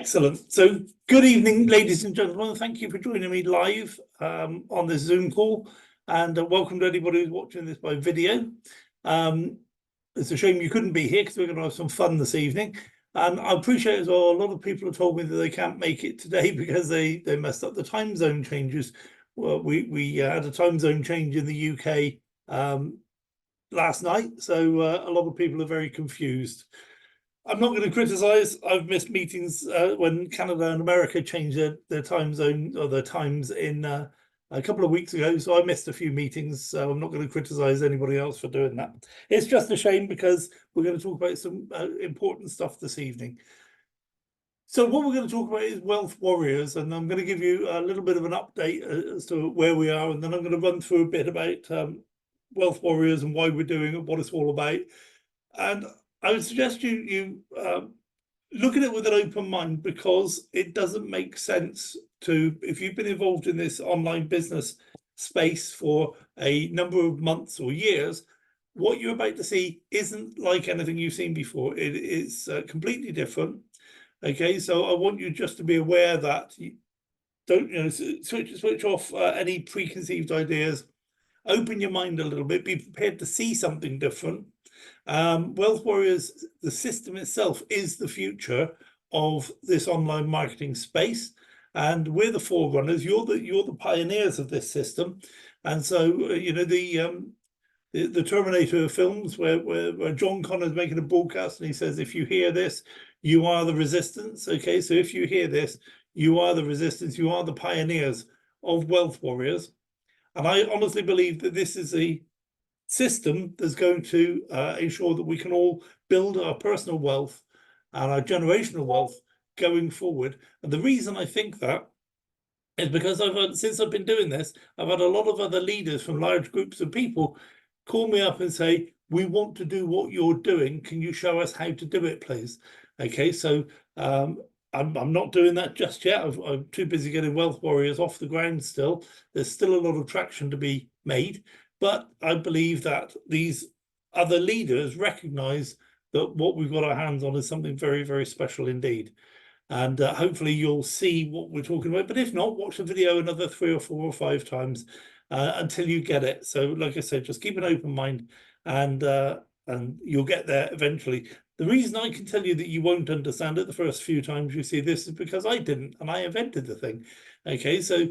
Excellent. So good evening, ladies and gentlemen. Thank you for joining me live on this Zoom call, and welcome to anybody who's watching this by video. It's a shame you couldn't be here because we're going to have some fun this evening. And I appreciate as well, a lot of people have told me that they can't make it today because they messed up the time zone changes. Well, we had a time zone change in the UK last night, so a lot of people are very confused. I'm not going to criticize. I've missed meetings when Canada and America changed their time zone or their times in a couple of weeks ago. So I missed a few meetings. So I'm not going to criticize anybody else for doing that. It's just a shame because we're going to talk about some important stuff this evening. So what we're going to talk about is Wealth Warriors, and I'm going to give you a little bit of an update as to where we are, and then I'm going to run through a bit about Wealth Warriors and why we're doing it, what it's all about. And I would suggest you look at it with an open mind, because it doesn't make sense to, if you've been involved in this online business space for a number of months or years, what you're about to see isn't like anything you've seen before. It is completely different. Okay, so I want you just to be aware that you don't, switch off any preconceived ideas. Open your mind a little bit. Be prepared to see something different. Wealth Warriors, the system itself, is the future of this online marketing space, and we're the forerunners. You're the pioneers of this system. And so the Terminator films, where John Connor's making a broadcast and he says, if you hear this, you are the resistance. Okay, so if you hear this, you are the resistance. You are the pioneers of Wealth Warriors. And I honestly believe that this is a system that's going to ensure that we can all build our personal wealth and our generational wealth going forward. And the reason I think that is because since I've been doing this, I've had a lot of other leaders from large groups of people call me up and say, we want to do what you're doing. Can you show us how to do it, please? Okay, so I'm not doing that just yet. I'm too busy getting Wealth Warriors off the ground still. There's still a lot of traction to be made. But I believe that these other leaders recognize that what we've got our hands on is something very, very special indeed. And hopefully you'll see what we're talking about. But if not, watch the video another 3 or 4 or 5 times until you get it. So like I said, just keep an open mind, and you'll get there eventually. The reason I can tell you that you won't understand it the first few times you see this is because I didn't, and I invented the thing. Okay, so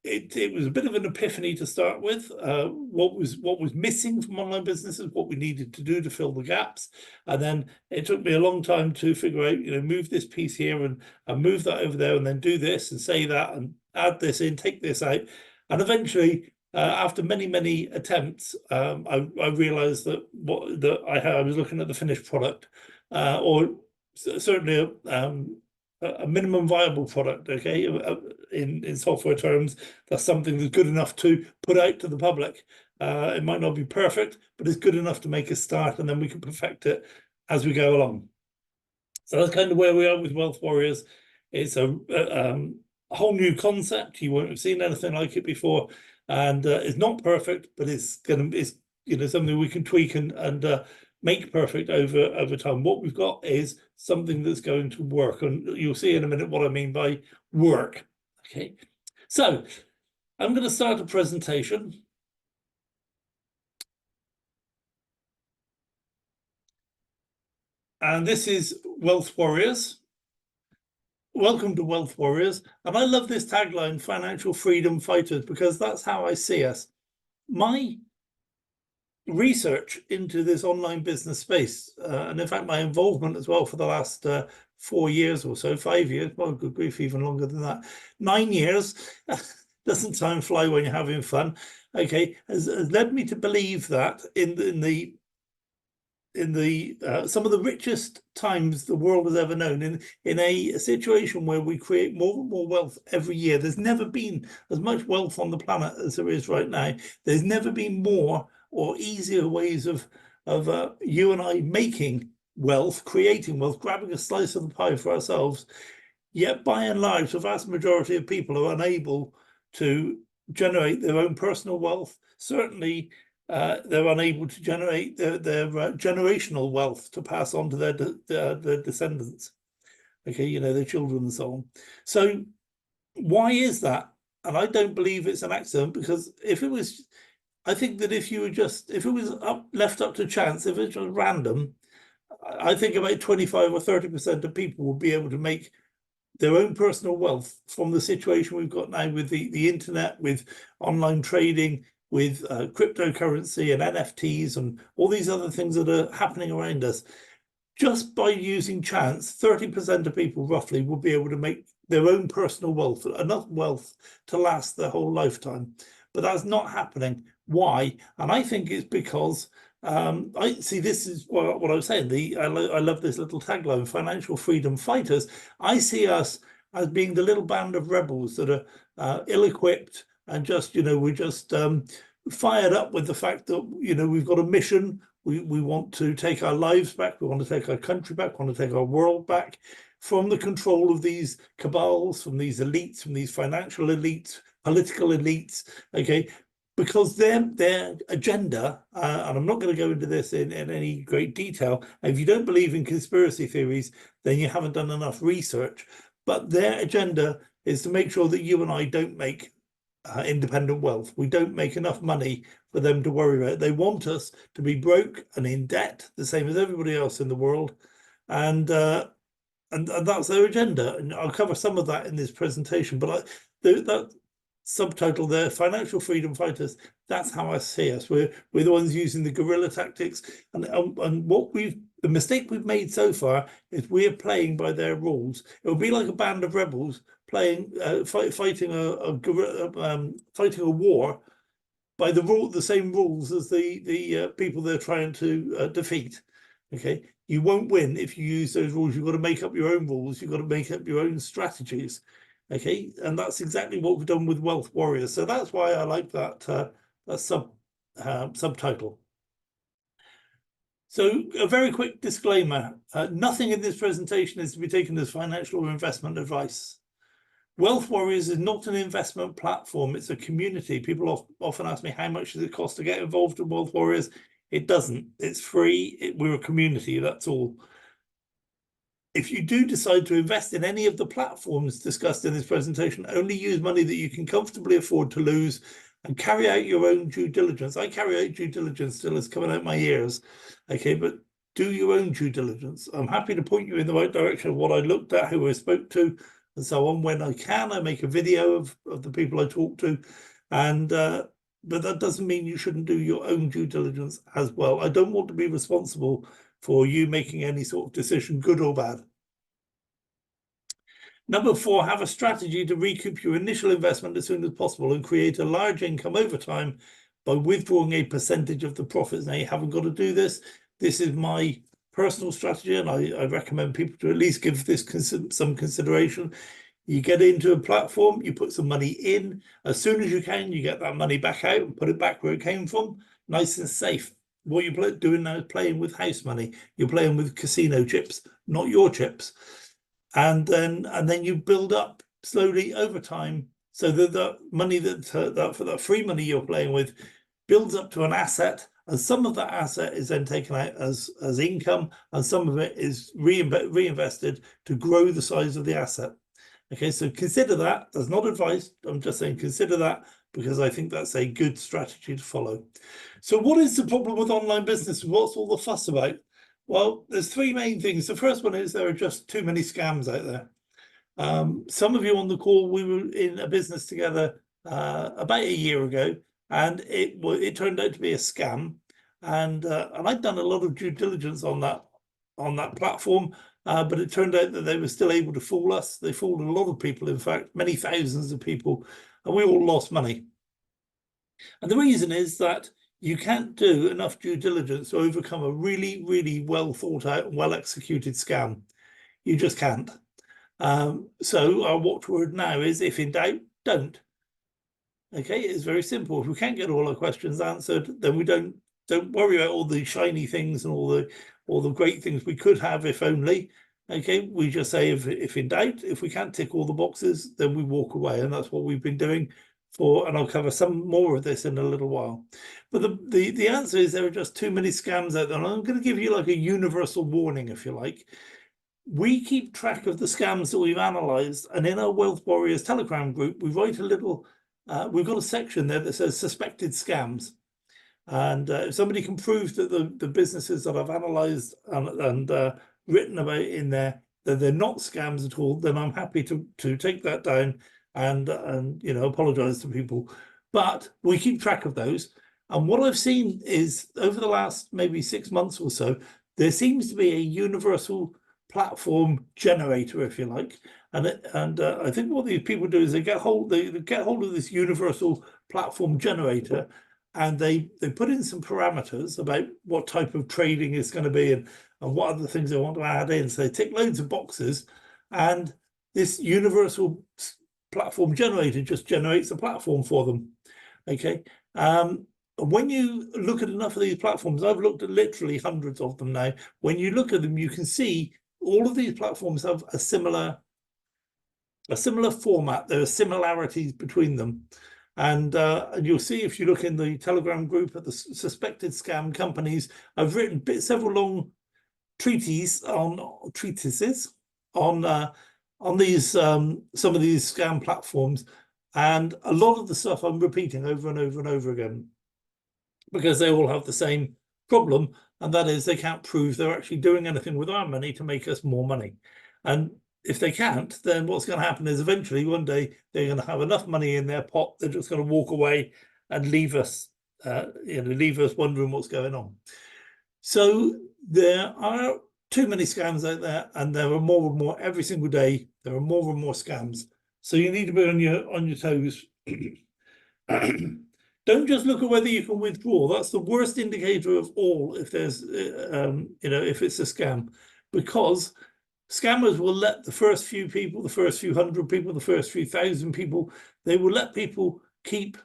it was a bit of an epiphany to start with. What was missing from online businesses, what we needed to do to fill the gaps, and then it took me a long time to figure out, move this piece here and move that over there, and then do this and say that and add this in, take this out, and eventually, after many attempts, I realized that I was looking at the finished product, or certainly a minimum viable product. Okay, in software terms, that's something that's good enough to put out to the public. It might not be perfect, but it's good enough to make a start, and then we can perfect it as we go along. So that's kind of where we are with Wealth Warriors. It's a whole new concept. You won't have seen anything like it before, and it's not perfect, but it's something we can tweak and make perfect over time. What we've got is something that's going to work, and you'll see in a minute what I mean by work. Okay, so I'm going to start a presentation. And this is Wealth Warriors. Welcome to Wealth Warriors. And I love this tagline, financial freedom fighters, because that's how I see us. My research into this online business space, and in fact my involvement as well for the last 4 years or so, 5 years, well, good grief, even longer than that, 9 years, doesn't time fly when you're having fun, okay, has led me to believe that in the some of the richest times the world has ever known, in a situation where we create more and more wealth every year. There's never been as much wealth on the planet as there is right now. There's never been more or easier ways of you and I making wealth, creating wealth, grabbing a slice of the pie for ourselves. Yet by and large, the vast majority of people are unable to generate their own personal wealth. Certainly they're unable to generate their generational wealth to pass on to their descendants. okay, you know, their children and so on. So why is that? And I don't believe it's an accident, because if it was, I think that if you were just, if it was left up to chance, if it was random, I think about 25 or 30% of people will be able to make their own personal wealth from the situation we've got now with the internet, with online trading, with cryptocurrency and NFTs and all these other things that are happening around us. Just by using chance, 30% of people roughly will be able to make their own personal wealth, enough wealth to last their whole lifetime. But that's not happening. Why? And I think it's because I see, this is what I was saying. I love this little tagline: financial freedom fighters. I see us as being the little band of rebels that are ill-equipped and just, you know, we're just fired up with the fact that, you know, we've got a mission. We want to take our lives back. We want to take our country back. We want to take our world back from the control of these cabals, from these elites, from these financial elites, political elites. Okay, because their agenda, and I'm not going to go into this in any great detail. If you don't believe in conspiracy theories, then you haven't done enough research. But their agenda is to make sure that you and I don't make independent wealth. We don't make enough money for them to worry about. They want us to be broke and in debt, the same as everybody else in the world, and that's their agenda. And I'll cover some of that in this presentation. But that subtitle there, financial freedom fighters, that's how I see us. We're the ones using the guerrilla tactics, and what the mistake we've made so far is we're playing by their rules. It would be like a band of rebels playing fighting a war by the same rules as the people they're trying to defeat. Okay, you won't win if you use those rules. You've got to make up your own rules. You've got to make up your own strategies. Okay, and that's exactly what we've done with Wealth Warriors. So that's why I like that subtitle. So a very quick disclaimer: nothing in this presentation is to be taken as financial or investment advice. Wealth Warriors is not an investment platform. It's a community. People often ask me, how much does it cost to get involved in Wealth Warriors? It doesn't. It's free. We're a community, that's all. If you do decide to invest in any of the platforms discussed in this presentation, only use money that you can comfortably afford to lose, and carry out your own due diligence. I carry out due diligence till it's coming out my ears. Okay, but do your own due diligence. I'm happy to point you in the right direction of what I looked at, who I spoke to, and so on. When I can, I make a video of the people I talk to, and but that doesn't mean you shouldn't do your own due diligence as well. I don't want to be responsible for you making any sort of decision, good or bad. Number 4, have a strategy to recoup your initial investment as soon as possible and create a large income over time by withdrawing a percentage of the profits. Now, you haven't got to do this. This is my personal strategy, and I recommend people to at least give this some consideration. You get into a platform, you put some money in. As soon as you can, you get that money back out and put it back where it came from, nice and safe. What you're doing now is playing with house money. You're playing with casino chips, not your chips. And then you build up slowly over time, so that the money that for that free money you're playing with builds up to an asset, and some of that asset is then taken out as income, and some of it is reinvested to grow the size of the asset. Okay, so consider that. That's not advice. I'm just saying consider that, because I think that's a good strategy to follow. So what is the problem with online business? What's all the fuss about? Well, there's 3 main things. The first one is there are just too many scams out there. Some of you on the call, we were in a business together about a year ago, and it turned out to be a scam. And I'd done a lot of due diligence on that platform, but it turned out that they were still able to fool us. They fooled a lot of people, in fact, many thousands of people, and we all lost money. And the reason is that you can't do enough due diligence to overcome a really, really well thought out, well executed scam. You just can't. So our watchword now is, if in doubt, don't. Okay, it's very simple. If we can't get all our questions answered, then we don't worry about all the shiny things and all the great things we could have if only. Okay, we just say, if in doubt, if we can't tick all the boxes, then we walk away, and that's what we've been doing. And I'll cover some more of this in a little while. But the answer is there are just too many scams out there. And I'm going to give you like a universal warning, if you like. we keep track of the scams that we've analysed, and in our Wealth Warriors Telegram group, we write a little. We've got a section there that says suspected scams, and if somebody can prove that the businesses that I've analysed and written about in there that they're not scams at all, then I'm happy to take that down and apologise to people. But we keep track of those, and what I've seen is over the last maybe 6 months or so, there seems to be a universal platform generator, if you like, and I think what these people do is they get hold of this universal platform generator, and they put in some parameters about what type of trading is going to be and what other things they want to add in. So they tick loads of boxes, and this universal platform generator just generates a platform for them. Okay. When you look at enough of these platforms, I've looked at literally hundreds of them now. When you look at them, you can see all of these platforms have a similar format. There are similarities between them. And you'll see if you look in the Telegram group at the suspected scam companies, I've written several long treatises on these some of these scam platforms, and a lot of the stuff I'm repeating over and over and over again, because they all have the same problem, and that is they can't prove they're actually doing anything with our money to make us more money. And if they can't, then what's going to happen is eventually one day they're going to have enough money in their pot, they're just going to walk away and leave us wondering what's going on. So there are too many scams out there, and there are more and more every single day. There are more and more scams. So you need to be on your toes. Don't just look at whether you can withdraw. That's the worst indicator of all if there's if it's a scam, because scammers will let the first few people, the first few hundred people, the first few thousand people, they will let people keep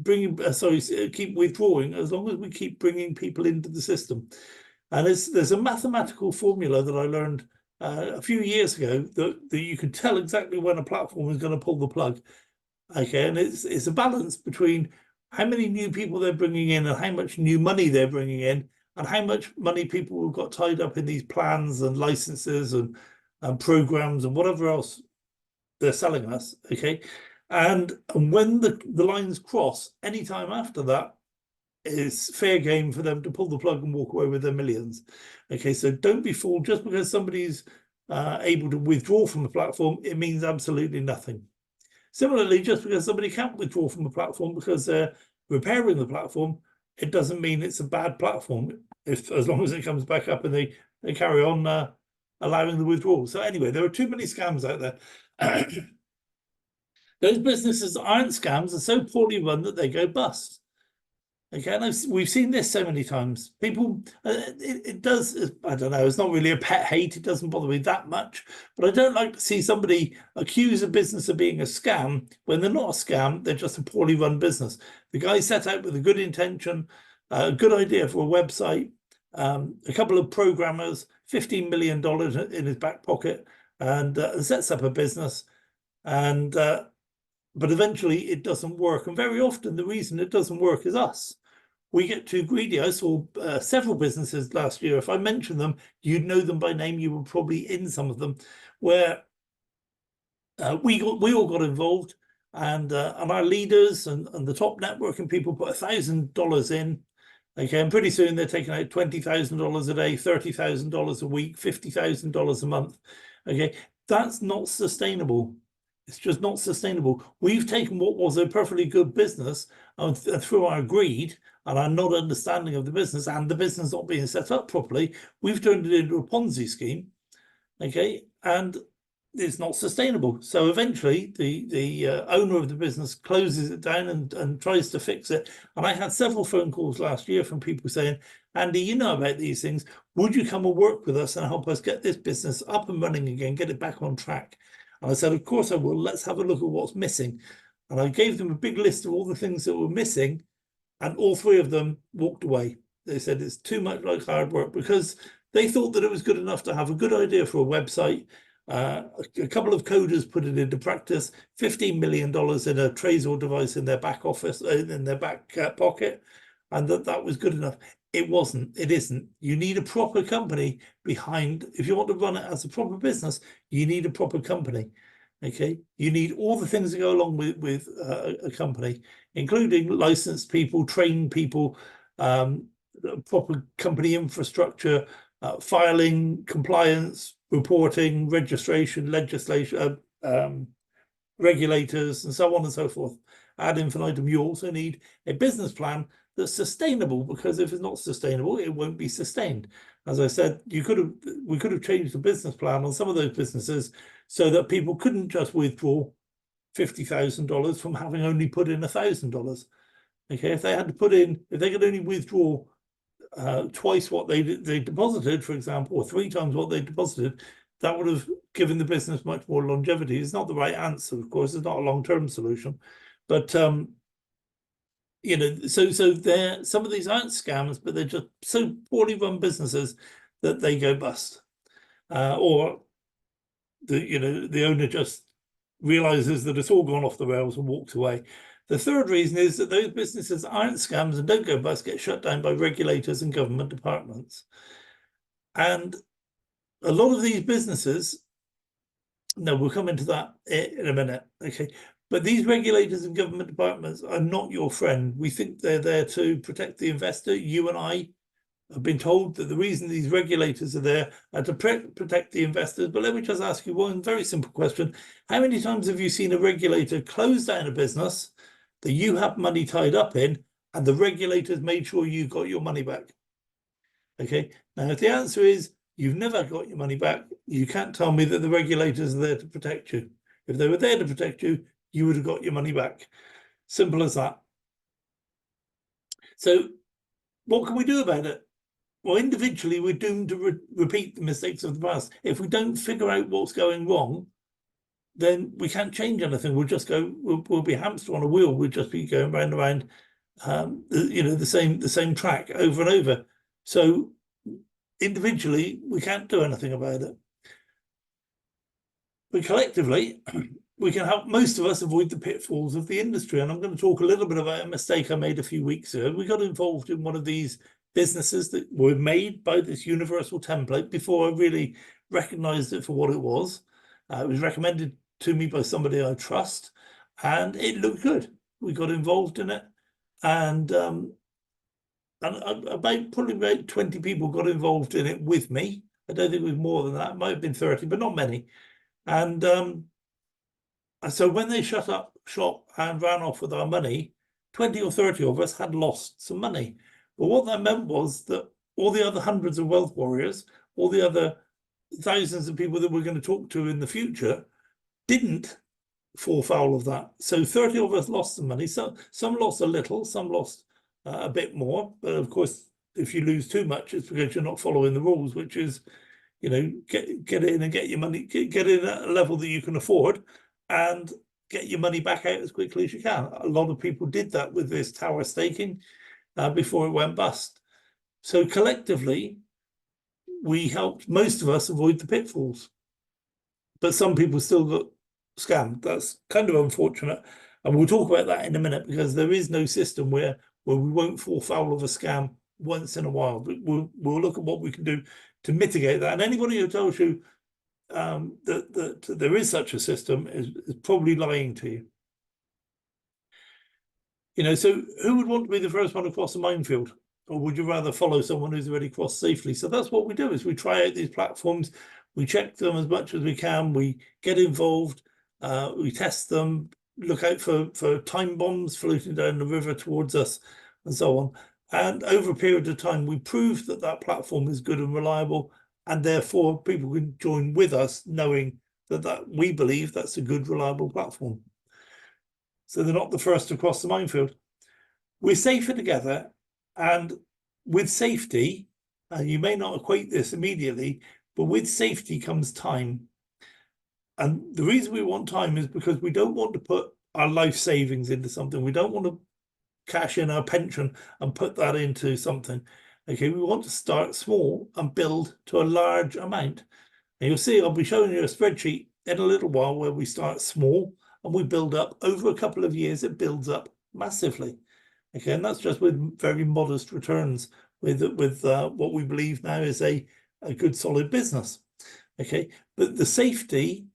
withdrawing as long as we keep bringing people into the system. And there's a mathematical formula that I learned a few years ago that you can tell exactly when a platform is going to pull the plug. Okay, and it's a balance between how many new people they're bringing in and how much new money they're bringing in, and how much money people have got tied up in these plans and licenses and programs and whatever else they're selling us. Okay, and when the lines cross, anytime after that is fair game for them to pull the plug and walk away with their millions. Okay, so don't be fooled. Just because somebody's able to withdraw from a platform, it means absolutely nothing. Similarly, just because somebody can't withdraw from a platform because they're repairing the platform, it doesn't mean it's a bad platform, as long as it comes back up and they carry on allowing the withdrawal. So anyway, there are too many scams out there. Those businesses that aren't scams are so poorly run that they go bust. Okay, and we've seen this so many times. People, it does, I don't know, it's not really a pet hate. It doesn't bother me that much. But I don't like to see somebody accuse a business of being a scam when they're not a scam. They're just a poorly run business. The guy set out with a good intention, a good idea for a website, a couple of programmers, $15 million in his back pocket, and sets up a business. And but eventually it doesn't work. And very often the reason it doesn't work is us. We get too greedy. I saw several businesses last year. If I mention them, you'd know them by name. You were probably in some of them, where we all got involved, and our leaders and the top networking people put $1,000 in. Okay, and pretty soon they're taking out $20,000 a day, $30,000 a week, $50,000 a month. Okay, that's not sustainable. It's just not sustainable. We've taken what was a perfectly good business, and through our greed and our not understanding of the business and the business not being set up properly, we've turned it into a Ponzi scheme. Okay, and it's not sustainable. So eventually the owner of the business closes it down and tries to fix it. And I had several phone calls last year from people saying, Andy, you know about these things. Would you come and work with us and help us get this business up and running again, get it back on track? And I said, of course I will. Let's have a look at what's missing. And I gave them a big list of all the things that were missing, and all three of them walked away. They said it's too much like hard work, because they thought that it was good enough to have a good idea for a website. A couple of coders put it into practice, $15 million in a Trezor device in their back office, in their back pocket. and that was good enough. It wasn't. It isn't. You need a proper company behind. If you want to run it as a proper business, you need a proper company. Okay, you need all the things that go along with a company, including licensed people, trained people, proper company infrastructure, filing, compliance, reporting, registration, legislation, regulators, and so on and so forth. Ad infinitum. You also need a business plan that's sustainable, because if it's not sustainable, it won't be sustained. As I said, we could have changed the business plan on some of those businesses so that people couldn't just withdraw $50,000 from having only put in $1,000. Okay, if they could only withdraw twice what they deposited, for example, or 3 times what they deposited, that would have given the business much more longevity. It's not the right answer, of course. It's not a long-term solution, but so there, some of these aren't scams, but they're just so poorly run businesses that they go bust, or the owner just realizes that it's all gone off the rails and walks away. The third reason is that those businesses aren't scams and don't go bust, get shut down by regulators and government departments. And a lot of these businesses, no, we'll come into that in a minute, okay? But these regulators and government departments are not your friend. We think they're there to protect the investor. You and I have been told that the reason these regulators are there are to protect the investors. But let me just ask you one very simple question. How many times have you seen a regulator close down a business that you have money tied up in, and the regulators made sure you got your money back? Okay, now if the answer is you've never got your money back, you can't tell me that the regulators are there to protect you. If they were there to protect you, you would have got your money back. Simple as that. So what can we do about it? Well, individually, we're doomed to repeat the mistakes of the past. If we don't figure out what's going wrong, then we can't change anything. We'll just go, we'll be hamster on a wheel. We'll just be going round and round, the same track over and over. So individually, we can't do anything about it. But collectively, we can help most of us avoid the pitfalls of the industry. And I'm going to talk a little bit about a mistake I made a few weeks ago. We got involved in one of these businesses that were made by this universal template before I really recognized it for what it was. It was recommended to me by somebody I trust, and it looked good. We got involved in it, and probably about 20 people got involved in it with me. I don't think it was more than that. It might have been 30, but not many. And so when they shut up shop and ran off with our money, 20 or 30 of us had lost some money. But what that meant was that all the other hundreds of wealth warriors, all the other thousands of people that we're going to talk to in the future, didn't fall foul of that. So 30 of us lost some money. So some lost a little, some lost a bit more. But of course, if you lose too much, it's because you're not following the rules, which is, get in and get your money, get in at a level that you can afford, and get your money back out as quickly as you can. A lot of people did that with this tower staking before it went bust. So collectively, we helped most of us avoid the pitfalls. But some people still got scammed. That's kind of unfortunate. And we'll talk about that in a minute, because there is no system where we won't fall foul of a scam once in a while. But we'll look at what we can do to mitigate that. And anybody who tells you that there is such a system is probably lying to you. So who would want to be the first one across a minefield? Or would you rather follow someone who's already crossed safely? So that's what we do, is we try out these platforms, we check them as much as we can, we get involved, we test them, look out for time bombs floating down the river towards us, and so on. And over a period of time, we prove that that platform is good and reliable, and therefore people can join with us knowing that we believe that's a good, reliable platform. So they're not the first to cross the minefield. We're safer together, and with safety, and you may not equate this immediately, but with safety comes time. And the reason we want time is because we don't want to put our life savings into something. We don't want to cash in our pension and put that into something. Okay, we want to start small and build to a large amount. And you'll see, I'll be showing you a spreadsheet in a little while where we start small and we build up. Over a couple of years, it builds up massively. Okay, and that's just with very modest returns with what we believe now is a good solid business. Okay, but the safety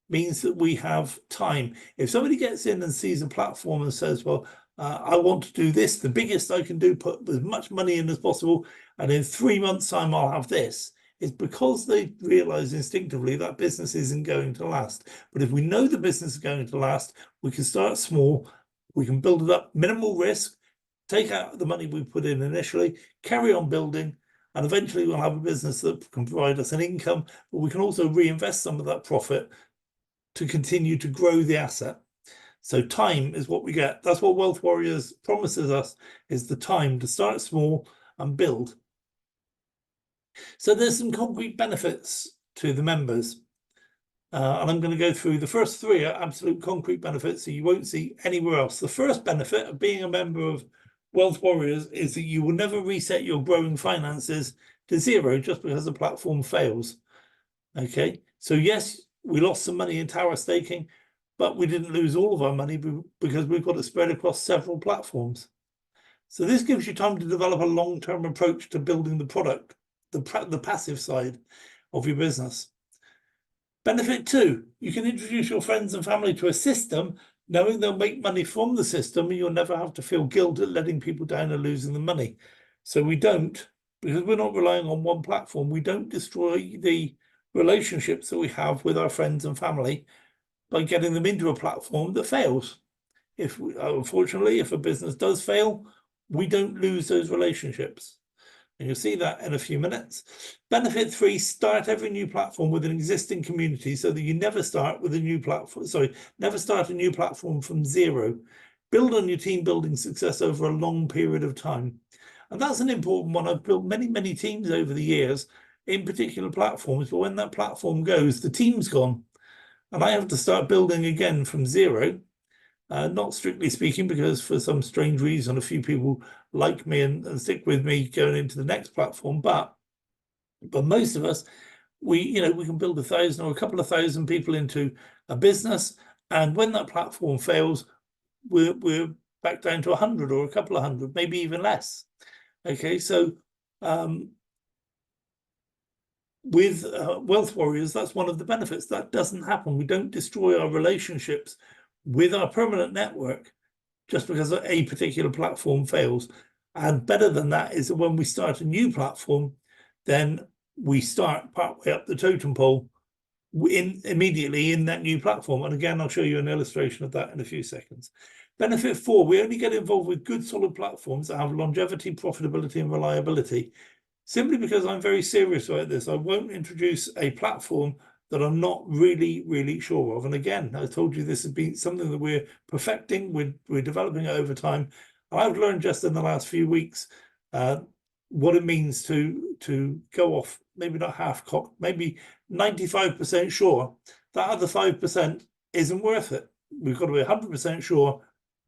means that we have time. If somebody gets in and sees a platform and says, well, I want to do this, the biggest I can do, put as much money in as possible, and in 3 months' time I'll have this, it's because they realize instinctively that business isn't going to last. But if we know the business is going to last, we can start small, we can build it up, minimal risk, take out the money we put in initially, carry on building, and eventually we'll have a business that can provide us an income, but we can also reinvest some of that profit to continue to grow the asset. So time is what we get. That's what Wealth Warriors promises us, is the time to start small and build. So there's some concrete benefits to the members. And I'm going to go through the first 3 are absolute concrete benefits that you won't see anywhere else. The first benefit of being a member of Wealth Warriors is that you will never reset your growing finances to 0 just because the platform fails. Okay, so yes, we lost some money in tower staking, but we didn't lose all of our money because we've got it spread across several platforms. So this gives you time to develop a long-term approach to building the product, the passive side of your business. Benefit 2, you can introduce your friends and family to a system, knowing they'll make money from the system, and you'll never have to feel guilt at letting people down and losing the money. So we don't, because we're not relying on one platform, we don't destroy the relationships that we have with our friends and family by getting them into a platform that fails. Unfortunately, if a business does fail, we don't lose those relationships. And you'll see that in a few minutes. Benefit 3, start every new platform with an existing community so that you never start with a new platform. Never start a new platform from 0. Build on your team building success over a long period of time. And that's an important one. I've built many, many teams over the years in particular platforms, but when that platform goes, the team's gone. And I have to start building again from 0. Not strictly speaking, because for some strange reason, a few people like me and stick with me going into the next platform. But most of us, we can build 1,000 or a couple of thousand people into a business, and when that platform fails, we're back down to 100 or a couple of hundred, maybe even less. Okay, so with Wealth Warriors, that's one of the benefits. That doesn't happen. We don't destroy our relationships with our permanent network just because a particular platform fails. And better than that is that when we start a new platform, then we start partway up the totem pole immediately in that new platform. And again, I'll show you an illustration of that in a few seconds. Benefit 4, we only get involved with good solid platforms that have longevity, profitability, and reliability. Simply because I'm very serious about this, I won't introduce a platform that I'm not really, really sure of. And again, I told you this has been something that we're perfecting, we're developing it over time. And I've learned just in the last few weeks what it means to go off, maybe not half-cocked, maybe 95% sure. That other 5% isn't worth it. We've got to be 100% sure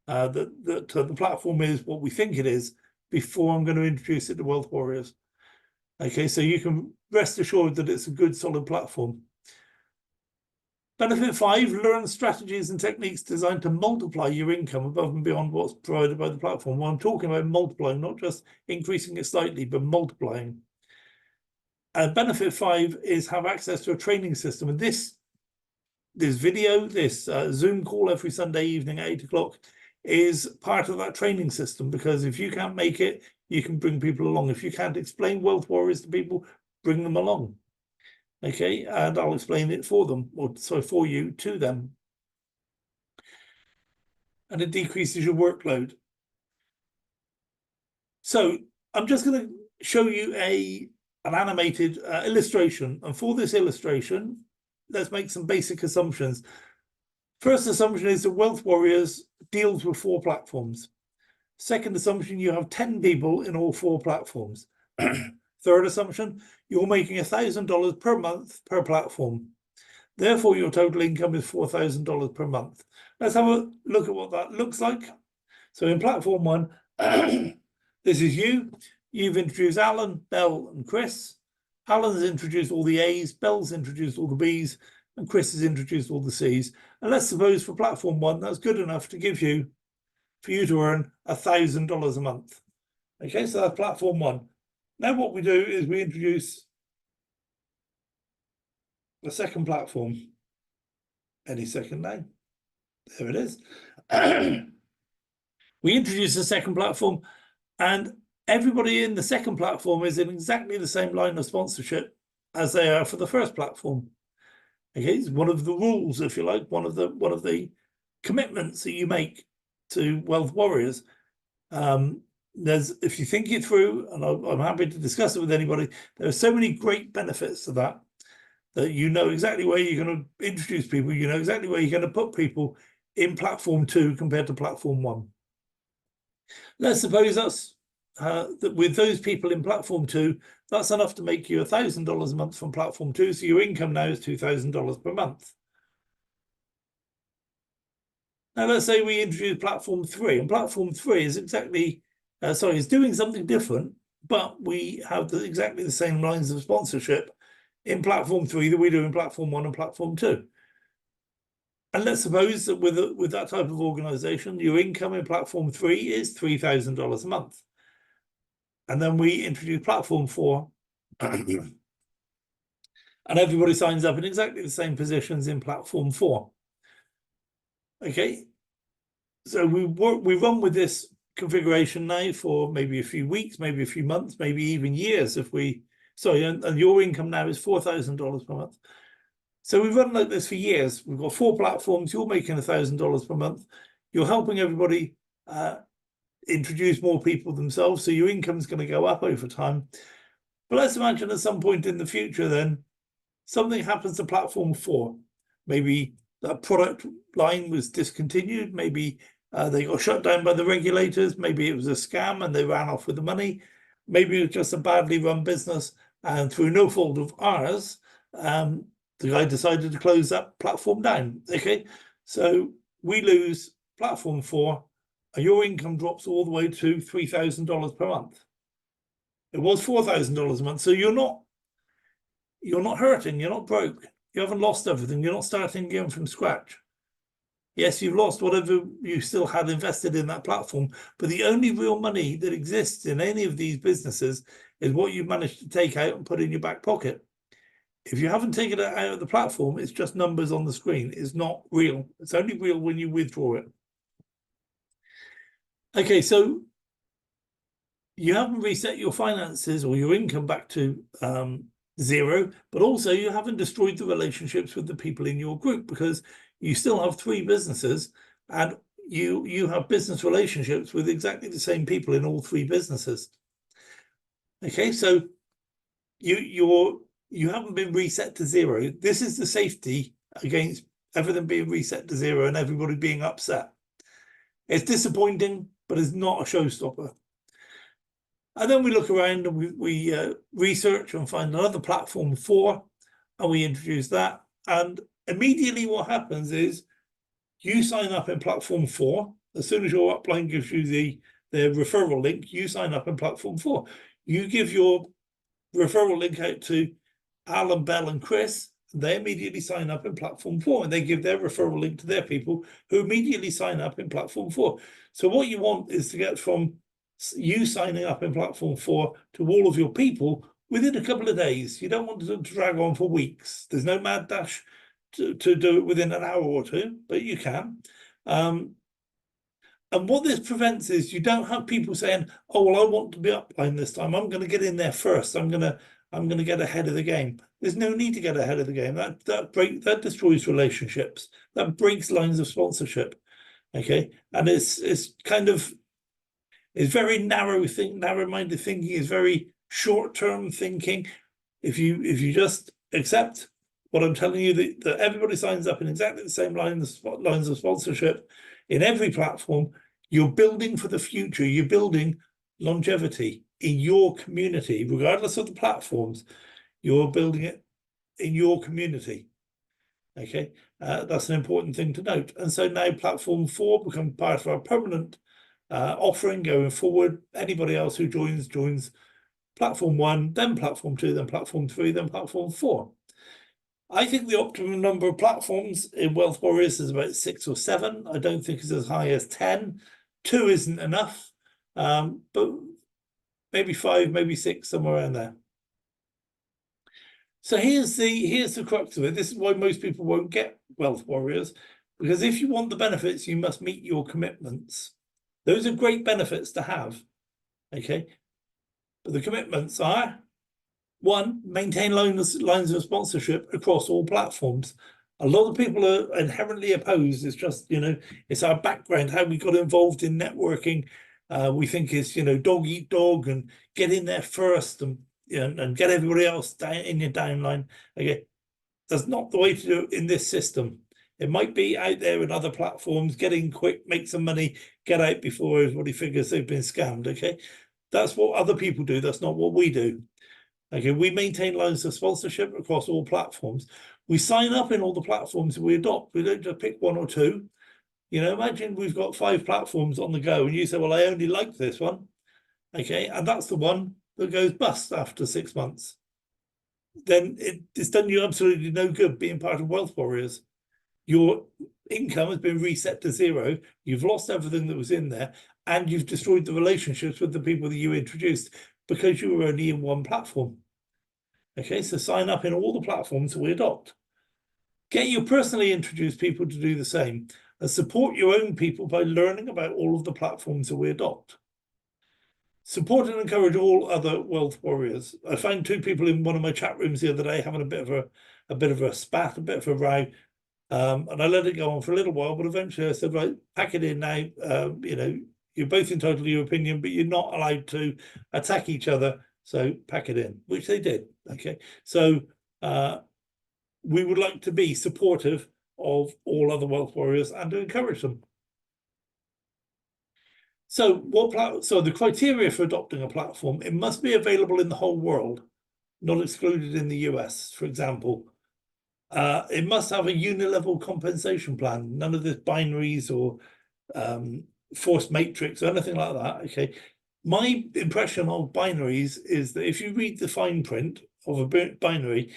that the platform is what we think it is before I'm going to introduce it to Wealth Warriors. Okay, so you can rest assured that it's a good, solid platform. Benefit 5, learn strategies and techniques designed to multiply your income above and beyond what's provided by the platform. Well, I'm talking about multiplying, not just increasing it slightly, but multiplying. Benefit 5 is have access to a training system. And this video, this Zoom call every Sunday evening at 8 o'clock is part of that training system, because if you can't make it, you can bring people along. If you can't explain Wealth Warriors to people, bring them along. Okay, and I'll explain it for them, or so for you to them. And it decreases your workload. So I'm just going to show you an animated illustration. And for this illustration, let's make some basic assumptions. First assumption is that Wealth Warriors deals with 4 platforms. Second assumption, you have 10 people in all 4 platforms. Third assumption, you're making $1,000 per month per platform. Therefore, your total income is $4,000 per month. Let's have a look at what that looks like. So in platform 1, this is you. You've introduced Alan, Belle, and Chris. Alan's introduced all the A's, Belle's introduced all the B's, and Chris has introduced all the C's. And let's suppose for platform 1, that's good enough to give you for you to earn $1,000 a month. Okay, so that's platform one. Now what we do is we introduce a second platform. Any second now. There it is. We introduce a second platform, and everybody in the second platform is in exactly the same line of sponsorship as they are for the first platform. Okay, it's one of the rules, if you like, one of the commitments that you make to Wealth Warriors. If you think it through, and I'm happy to discuss it with anybody, there are so many great benefits to that you know exactly where you're going to introduce people, you know exactly where you're going to put people in platform 2 compared to platform 1. Let's suppose that's that with those people in platform 2, that's enough to make you $1,000 a month from platform 2. So your income now is $2,000 per month. Now let's say we introduce platform 3, and platform 3 is exactly, is doing something different, but we have exactly the same lines of sponsorship in platform 3 that we do in platform 1 and platform 2. And let's suppose that with that type of organization, your income in platform 3 is $3,000 a month. And then we introduce platform 4, and everybody signs up in exactly the same positions in platform 4. Okay, so we run with this configuration now for maybe a few weeks, maybe a few months, maybe even years. And your income now is $4,000 per month. So we run like this for years. We've got 4 platforms. You're making $1,000 per month. You're helping everybody introduce more people themselves. So your income is going to go up over time. But let's imagine at some point in the future, then something happens to platform 4. Maybe that product line was discontinued. Maybe they got shut down by the regulators. Maybe it was a scam and they ran off with the money. Maybe it was just a badly run business, and through no fault of ours, the guy decided to close that platform down. Okay, so we lose platform 4, and your income drops all the way to $3,000 per month. It was $4,000 a month, so you're not hurting, you're not broke, you haven't lost everything, you're not starting again from scratch. Yes, you've lost whatever you still had invested in that platform, but the only real money that exists in any of these businesses is what you've managed to take out and put in your back pocket. If you haven't taken it out of the platform, it's just numbers on the screen. It's not real. It's only real when you withdraw it. Okay, so you haven't reset your finances or your income back to 0, but also you haven't destroyed the relationships with the people in your group, because you still have 3 businesses, and you have business relationships with exactly the same people in all 3 businesses. Okay, so you haven't been reset to 0. This is the safety against everything being reset to 0 and everybody being upset. It's disappointing, but it's not a showstopper. And then we look around and we research and find another platform 4, and we introduce that. And immediately what happens is you sign up in platform 4. As soon as your upline gives you the referral link, you sign up in platform 4. You give your referral link out to Alan, Bell, and Chris. They immediately sign up in platform 4, and they give their referral link to their people, who immediately sign up in platform 4. So what you want is to get from you signing up in platform 4 to all of your people within a couple of days. You don't want to drag on for weeks. There's no mad dash to do it within an hour or 2, but you can. And what this prevents is you don't have people saying, "Oh, well, I want to be upline this time. I'm going to get in there first. I'm going to get ahead of the game." There's no need to get ahead of the game. That destroys relationships. That breaks lines of sponsorship. Okay, and it's very narrow-minded thinking. Is very short-term thinking. If you just accept what I'm telling you, that everybody signs up in exactly the same lines of sponsorship in every platform, you're building for the future. You're building longevity in your community, regardless of the platforms. You're building it in your community. Okay, that's an important thing to note. And so now platform 4 becomes part of our permanent offering going forward. Anybody else who joins platform 1, then platform 2, then platform 3, then platform 4. I think the optimum number of platforms in Wealth Warriors is about 6 or 7. I don't think it's as high as 10. 2 isn't enough, but maybe 5, maybe 6, somewhere around there. So here's the crux of it. This is why most people won't get wealth warriors, because if you want the benefits, you must meet your commitments. Those are great benefits to have, okay? But the commitments are, 1, maintain lines of sponsorship across all platforms. A lot of people are inherently opposed. It's just, it's our background, how we got involved in networking. We think it's, dog eat dog and get in there first and get everybody else down in your downline. Okay, that's not the way to do it in this system. It might be out there in other platforms, get in quick, make some money, get out before everybody figures they've been scammed. Okay, that's what other people do. That's not what we do. Okay, we maintain lines of sponsorship across all platforms. We sign up in all the platforms we adopt. We don't just pick 1 or 2. Imagine we've got 5 platforms on the go and you say, well, I only like this one. Okay, and that's the one that goes bust after 6 months. Then it's done you absolutely no good being part of Wealth Warriors. Your income has been reset to 0. You've lost everything that was in there, and you've destroyed the relationships with the people that you introduced because you were only in 1 platform. Okay, so sign up in all the platforms that we adopt. Get your personally introduced people to do the same, and support your own people by learning about all of the platforms that we adopt. Support and encourage all other wealth warriors. I found 2 people in one of my chat rooms the other day having a bit of a spat, a bit of a row, and I let it go on for a little while. But eventually, I said, right, pack it in now. You're both entitled to your opinion, but you're not allowed to attack each other. So pack it in, which they did. Okay, so we would like to be supportive of all other wealth warriors and to encourage them. So the criteria for adopting a platform, it must be available in the whole world, not excluded in the US, for example. It must have a unilevel compensation plan, none of this binaries or forced matrix or anything like that. Okay, my impression of binaries is that if you read the fine print of a binary,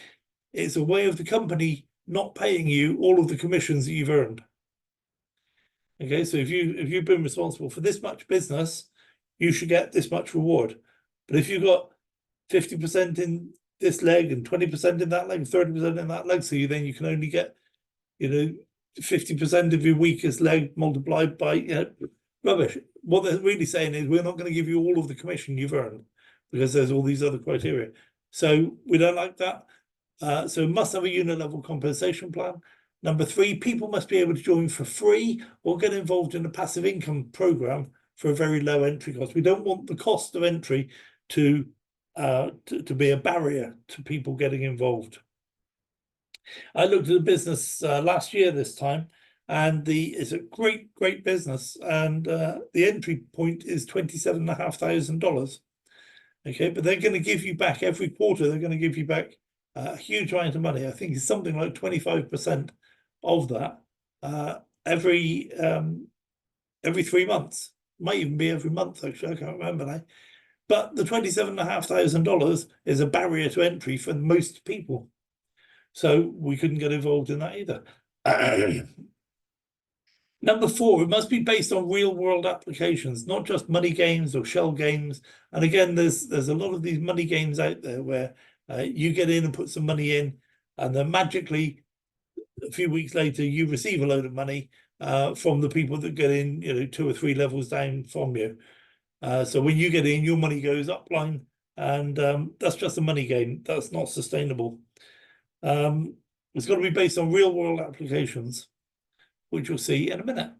it's a way of the company not paying you all of the commissions that you've earned. Okay, so if you've been responsible for this much business, you should get this much reward. But if you've got 50% in this leg and 20% in that leg, 30% in that leg, so then you can only get 50% of your weakest leg multiplied by rubbish. What they're really saying is we're not going to give you all of the commission you've earned because there's all these other criteria. So we don't like that. So it must have a unilevel compensation plan. Number 3, people must be able to join for free or get involved in a passive income program for a very low entry cost. We don't want the cost of entry to be a barrier to people getting involved. I looked at a business last year this time, and it's a great business, and the entry point is $27,500. Okay, but they're going to give you back every quarter. They're going to give you back a huge amount of money. I think it's something like 25% of that every 3 months. Might even be every month, actually. I can't remember now. But the $27,500 is a barrier to entry for most people. So we couldn't get involved in that either. Number 4, it must be based on real world applications, not just money games or shell games. And again, there's a lot of these money games out there where you get in and put some money in, and then magically a few weeks later you receive a load of money from the people that get in 2 or 3 levels down from you. So when you get in, your money goes upline, and that's just a money game. That's not sustainable. It's got to be based on real world applications, which you'll see in a minute.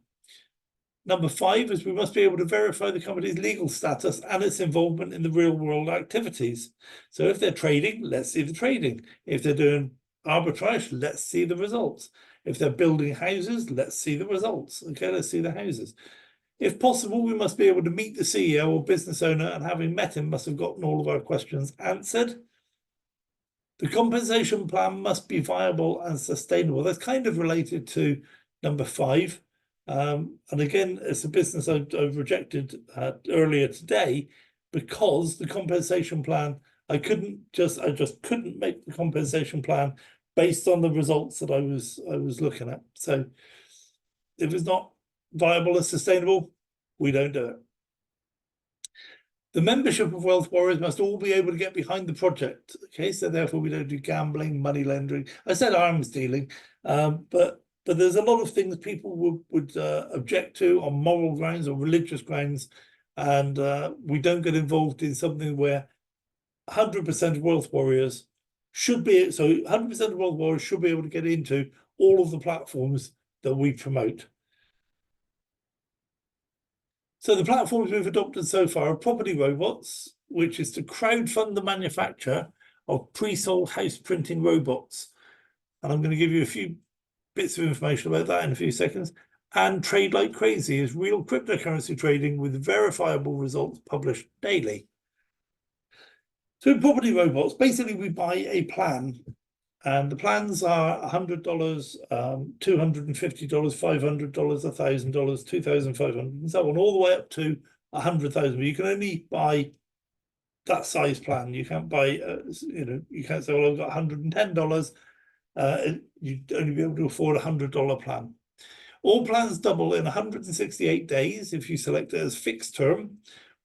Number 5 is we must be able to verify the company's legal status and its involvement in the real world activities. So if they're trading, let's see the trading. If they're doing arbitrage, let's see the results. If they're building houses, let's see the results. Okay, let's see the houses. If possible, we must be able to meet the CEO or business owner, and having met him, must have gotten all of our questions answered. The compensation plan must be viable and sustainable. That's kind of related to number 5. And again, it's a business I've rejected earlier today because the compensation plan, I just couldn't make the compensation plan based on the results that I was looking at. So if it's not viable and sustainable, we don't do it. The membership of Wealth Warriors must all be able to get behind the project. Okay, so therefore we don't do gambling, money laundering. I said arms dealing, but there's a lot of things people would object to on moral grounds or religious grounds, and we don't get involved in something where 100% of Wealth Warriors should be, so 100% of Wealth Warriors should be able to get into all of the platforms that we promote. So the platforms we've adopted so far are Property Robots, which is to crowdfund the manufacture of pre-sold house printing robots. And I'm going to give you a few bits of information about that in a few seconds. And Trade Like Crazy is real cryptocurrency trading with verifiable results published daily. So in Property Robots, basically we buy a plan, and the plans are $100, $250, $500, $1,000, $2,500, and so on, all the way up to 100,000. But you can only buy that size plan. You can't buy, you can't say, well, I've got $110. You'd only be able to afford a $100 plan. All plans double in 168 days if you select it as fixed term,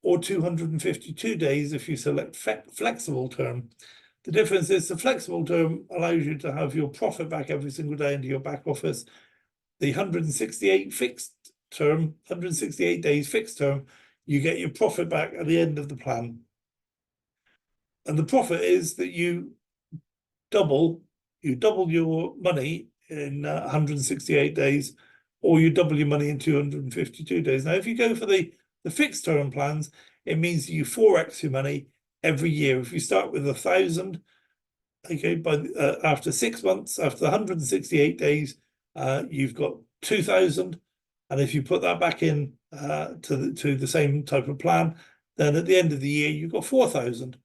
or 252 days if you select flexible term. The difference is the flexible term allows you to have your profit back every single day into your back office. The 168 days fixed term, you get your profit back at the end of the plan. And the profit is that you double your money in 168 days, or you double your money in 252 days. Now, if you go for the fixed term plans, it means you 4x your money every year. If you start with 1,000, okay, after 6 months, after 168 days, you've got 2,000, and if you put that back in to the same type of plan, then at the end of the year you've got 4,000,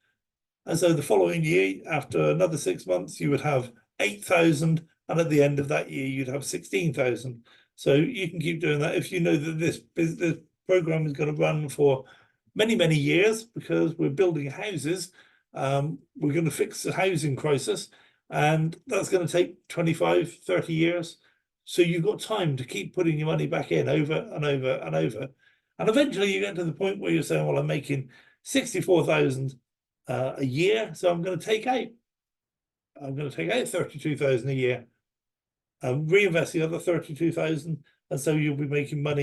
and so the following year, after another 6 months, you would have 8,000, and at the end of that year you'd have 16,000. So you can keep doing that if you know that this program is going to run for many years, because we're building houses. We're going to fix the housing crisis, and that's going to take 25, 30 years. So you've got time to keep putting your money back in over and over and over. And eventually you get to the point where you're saying, well, I'm making 64,000 a year, so I'm going to take out 32,000 a year and reinvest the other 32,000, and so you'll be making more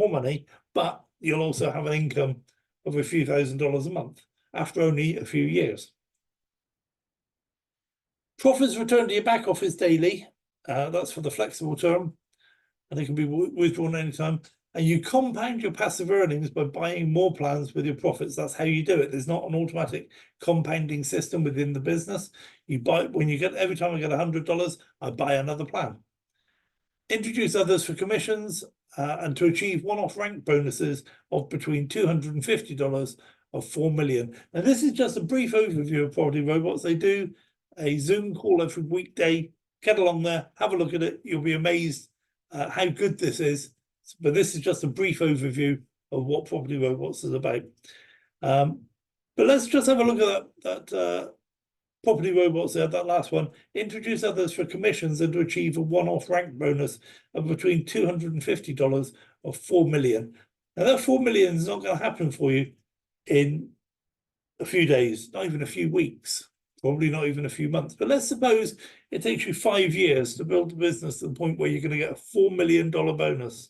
money, but you'll also have an income of a few $1,000s a month after only a few years. Profits returned to your back office daily. That's for the flexible term, and they can be withdrawn anytime. And you compound your passive earnings by buying more plans with your profits. That's how you do it. There's not an automatic compounding system within the business. You buy, every time I get $100, I buy another plan. Introduce others for commissions, and to achieve one-off rank bonuses of between $250 of 4 million. Now, this is just a brief overview of Property Robots. They do a Zoom call every weekday. Get along there, have a look at it. You'll be amazed how good this is. But this is just a brief overview of what Property Robots is about. But let's just have a look at that Property Robots there, that last one. Introduce others for commissions and to achieve a one-off rank bonus of between $250 of 4 million. Now that 4 million is not going to happen for you in a few days, not even a few weeks, probably not even a few months. But let's suppose it takes you 5 years to build a business to the point where you're going to get a $4 million bonus.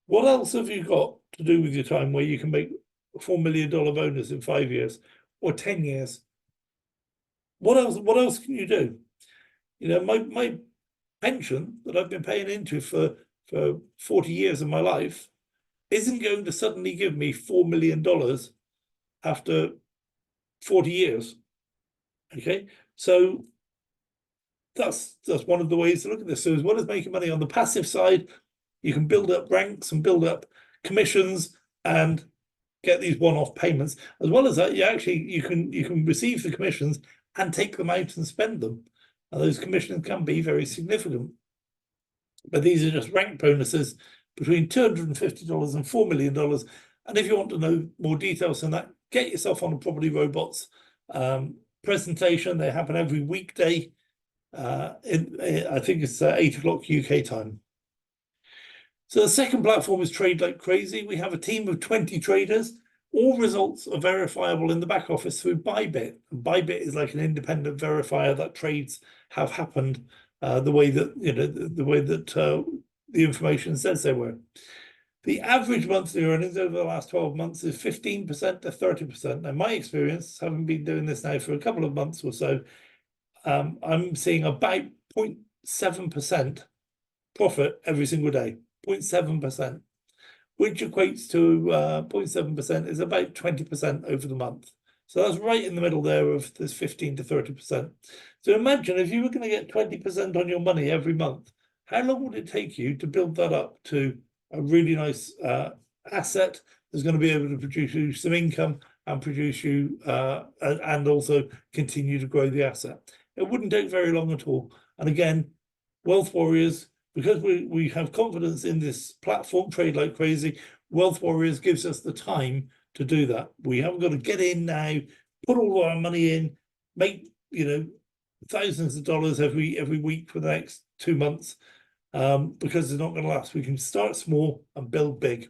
What else have you got to do with your time where you can make a $4 million bonus in 5 years or 10 years? What else can you do? You know, my pension that I've been paying into for 40 years of my life isn't going to suddenly give me $4 million after 40 years. Okay, so that's one of the ways to look at this. So as well as making money on the passive side, you can build up ranks and build up commissions and get these one-off payments. As well as that, you can receive the commissions and take them out and spend them. And those commissions can be very significant. But these are just rank bonuses between $250 and $4 million. And if you want to know more details on that, get yourself on a Property Robots presentation. They happen every weekday. I think it's 8 o'clock UK time. So the second platform is Trade Like Crazy. We have a team of 20 traders. All results are verifiable in the back office through Bybit. And Bybit is like an independent verifier that trades have happened the way that the information says they were. The average monthly earnings over the last 12 months is 15% to 30%. Now, my experience, having been doing this now for a couple of months or so, I'm seeing about 0.7% profit every single day, 0.7%, which equates to 0.7% is about 20% over the month. So that's right in the middle there of this 15 to 30%. So imagine if you were going to get 20% on your money every month, how long would it take you to build that up to a really nice asset that's going to be able to produce you some income and produce you and also continue to grow the asset? It wouldn't take very long at all. And again, Wealth Warriors, because we have confidence in this platform, Trade Like Crazy, Wealth Warriors gives us the time to do that. We haven't got to get in now, put all our money in, make thousands of dollars every week for the next 2 months, because it's not going to last. We can start small and build big.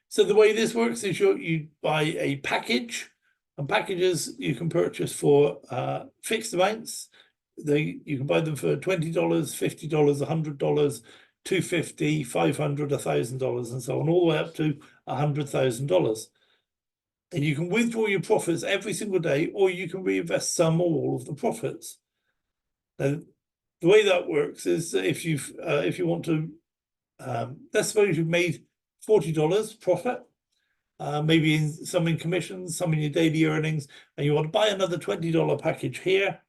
So the way this works is you buy a package, and packages you can purchase for fixed amounts. You can buy them for $20, $50, $100, $250, $500, $1,000, and so on, all the way up to $100,000. And you can withdraw your profits every single day, or you can reinvest some or all of the profits. Now, the way that works is if you want to, let's suppose you've made $40 profit, maybe some in commissions, some in your daily earnings, and you want to buy another $20 package here.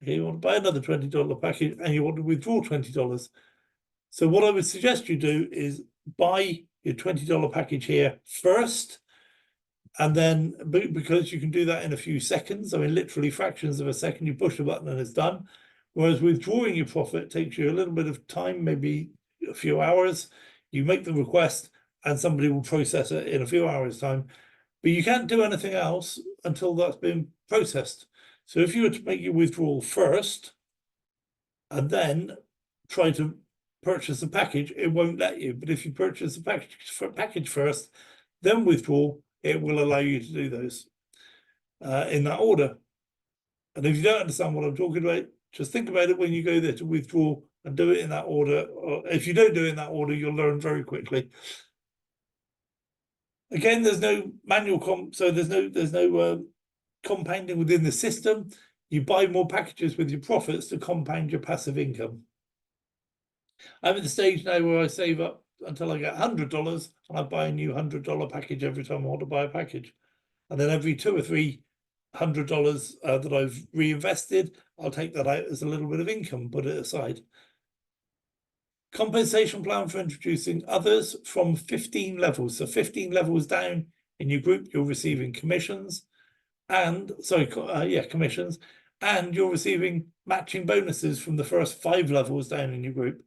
Okay, you want to buy another $20 package and you want to withdraw $20. So what I would suggest you do is buy your $20 package here first, and then, because you can do that in a few seconds, I mean, literally fractions of a second, you push the button and it's done. Whereas withdrawing your profit takes you a little bit of time, maybe a few hours. You make the request and somebody will process it in a few hours' time. But you can't do anything else until that's been processed. So if you were to make your withdrawal first and then try to purchase a package, it won't let you. But if you purchase a package first, then withdraw, it will allow you to do those in that order. And if you don't understand what I'm talking about, just think about it when you go there to withdraw and do it in that order. Or if you don't do it in that order, you'll learn very quickly. Again, there's no manual so there's no compounding within the system. You buy more packages with your profits to compound your passive income. I'm at the stage now where I save up until I get $100 and I buy a new $100 package every time I want to buy a package. And then every $200 or $300 that I've reinvested, I'll take that out as a little bit of income, put it aside. Compensation plan for introducing others from 15 levels. So 15 levels down in your group, you're receiving commissions. And commissions, and you're receiving matching bonuses from the first 5 levels down in your group.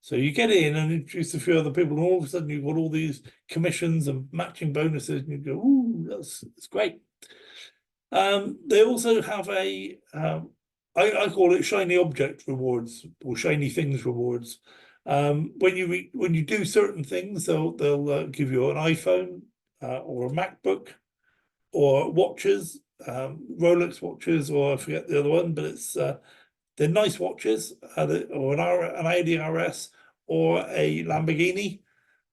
So you get in and introduce a few other people, and all of a sudden you've got all these commissions and matching bonuses, and you go, "Ooh, that's great." They also have a I call it shiny object rewards or shiny things rewards. When you do certain things, they'll give you an iPhone or a MacBook, or watches, Rolex watches, or I forget the other one, but it's they're nice watches, or an Audi RS or a Lamborghini.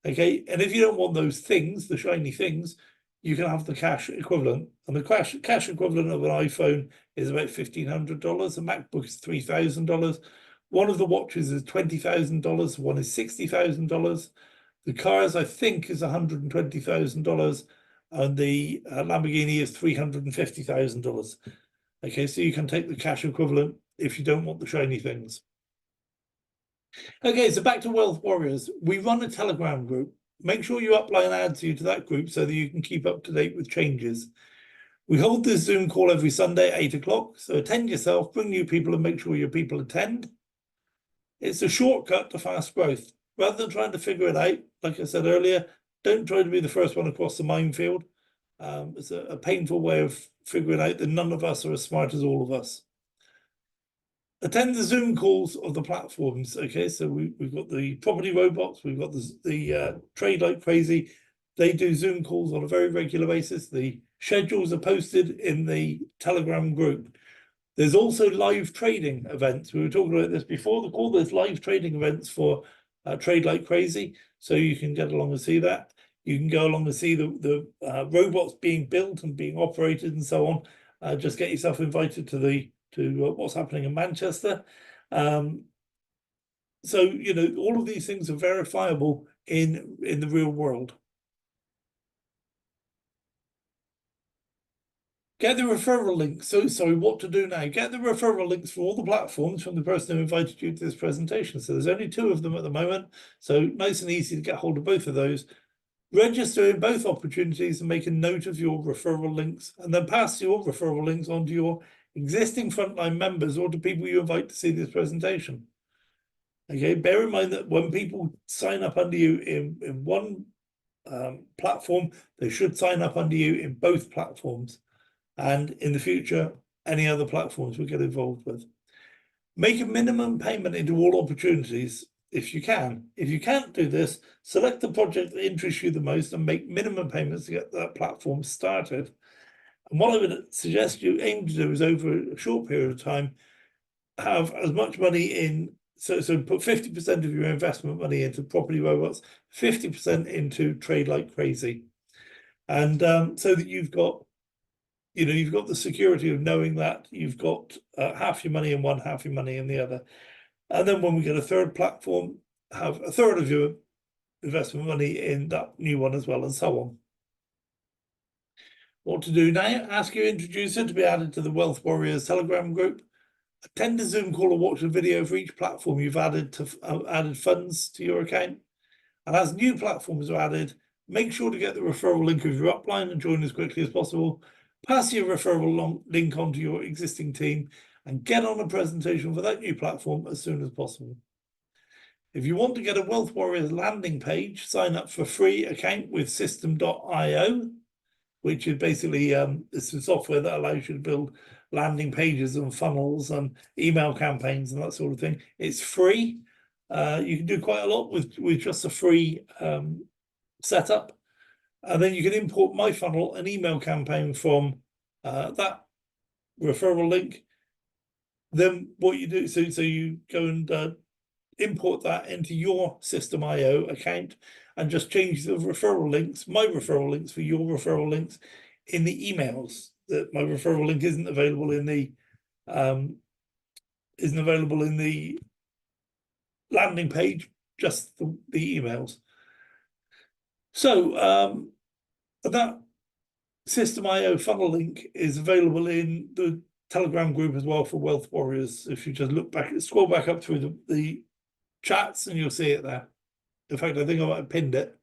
Okay, and if you don't want those things, the shiny things, you can have the cash equivalent, and the cash equivalent of an iPhone is about $1,500. A MacBook is $3,000. One of the watches is $20,000. One is $60,000. The cars, I think, is $120,000. And the Lamborghini is $350,000. Okay, so you can take the cash equivalent if you don't want the shiny things. Okay, so back to Wealth Warriors. We run a Telegram group. Make sure you upload ads to that group so that you can keep up to date with changes. We hold this Zoom call every Sunday at 8 o'clock. So attend yourself, bring new people, and make sure your people attend. It's a shortcut to fast growth. Rather than trying to figure it out, like I said earlier, don't try to be the first one across the minefield. It's a painful way of figuring out that none of us are as smart as all of us. Attend the Zoom calls of the platforms. Okay, so we've got the property robots, we've got the trade like crazy. They do Zoom calls on a very regular basis. The schedules are posted in the Telegram group. There's also live trading events. We were talking about this before the call. There's live trading events for Trade Like Crazy, so you can get along and see that. You can go along and see the robots being built and being operated and so on. Just get yourself invited to what's happening in Manchester. So you know, all of these things are verifiable in the real world. Get the referral links. So sorry, what to do now? Get the referral links for all the platforms from the person who invited you to this presentation. So there's only 2 of them at the moment. So nice and easy to get hold of both of those. Register in both opportunities and make a note of your referral links, and then pass your referral links on to your existing frontline members or to people you invite to see this presentation. Okay, bear in mind that when people sign up under you in one platform, they should sign up under you in both platforms. And in the future, any other platforms we get involved with. Make a minimum payment into all opportunities if you can. If you can't do this, select the project that interests you the most and make minimum payments to get that platform started. And what I would suggest you aim to do is, over a short period of time, have as much money in, so put 50% of your investment money into property robots, 50% into Trade Like Crazy. And so that you've got, you know, you've got the security of knowing that you've got half your money in one, half your money in the other. And then when we get a third platform, have a third of your investment money in that new one as well, and so on. What to do now? Ask your introducer to be added to the Wealth Warriors Telegram group. Attend a Zoom call or watch a video for each platform you've added funds to your account. And as new platforms are added, make sure to get the referral link of your upline and join as quickly as possible. Pass your referral link on to your existing team and get on a presentation for that new platform as soon as possible. If you want to get a Wealth Warriors landing page, sign up for free account with system.io, which is basically it's the software that allows you to build landing pages and funnels and email campaigns and that sort of thing. It's free. You can do quite a lot with just a free setup. And then you can import my funnel, an email campaign from that referral link. Then what you do, so you go and import that into your System.io account and just change the referral links, my referral links, for your referral links in the emails. That my referral link isn't available in the landing page, just the emails. So that System.io funnel link is available in the Telegram group as well for Wealth Warriors. If you just look back, scroll back up through the chats and you'll see it there. In fact, I think I might have pinned it.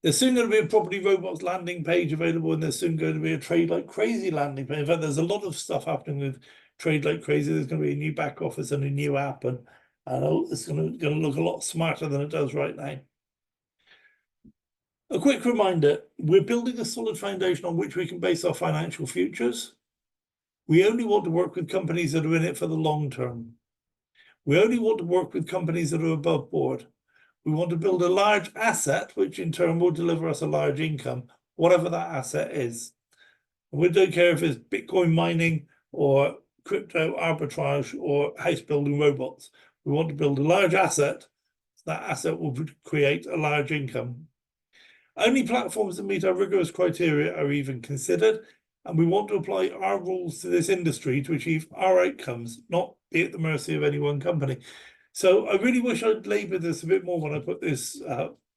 There's soon going to be a Property Robots landing page available, and there's soon going to be a Trade Like Crazy landing page. In fact, there's a lot of stuff happening with Trade Like Crazy. There's going to be a new back office and a new app, and it's going to look a lot smarter than it does right now. A quick reminder, we're building a solid foundation on which we can base our financial futures. We only want to work with companies that are in it for the long term. We only want to work with companies that are above board. We want to build a large asset, which in turn will deliver us a large income, whatever that asset is. And we don't care if it's Bitcoin mining or crypto arbitrage or house building robots. We want to build a large asset. That asset will create a large income. Only platforms that meet our rigorous criteria are even considered, and we want to apply our rules to this industry to achieve our outcomes, not be at the mercy of any one company. So I really wish I'd labored this a bit more when I put this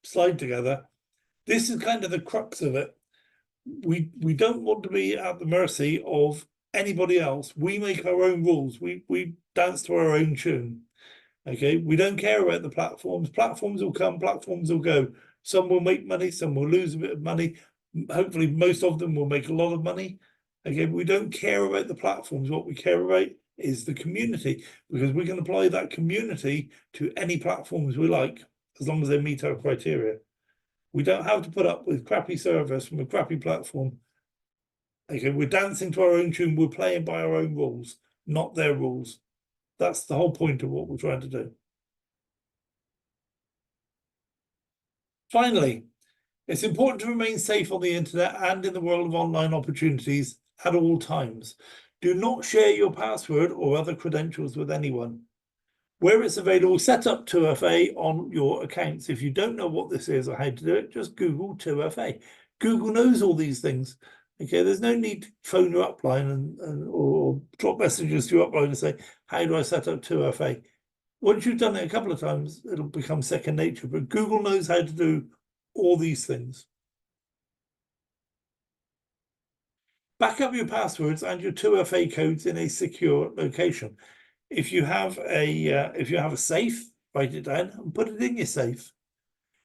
slide together. This is kind of the crux of it. We don't want to be at the mercy of anybody else. We make our own rules. We dance to our own tune. Okay, we don't care about the platforms. Platforms will come, platforms will go. Some will make money, some will lose a bit of money. Hopefully most of them will make a lot of money. Again, we don't care about the platforms. What we care about is the community, because we can apply that community to any platforms we like, as long as they meet our criteria. We don't have to put up with crappy service from a crappy platform. Okay, we're dancing to our own tune, we're playing by our own rules. not their rules. That's the whole point of what we're trying to do. Finally, it's important to remain safe on the internet and in the world of online opportunities at all times. Do not share your password or other credentials with anyone. Where it's available, set up 2FA on your accounts. If you don't know what this is or how to do it, just Google 2FA. Google knows all these things. Okay, there's no need to phone your upline or drop messages to your upline and say, how do I set up 2FA? Once you've done it a couple of times, it'll become second nature. But Google knows how to do all these things. Back up your passwords and your 2FA codes in a secure location. If you have a safe, write it down and put it in your safe.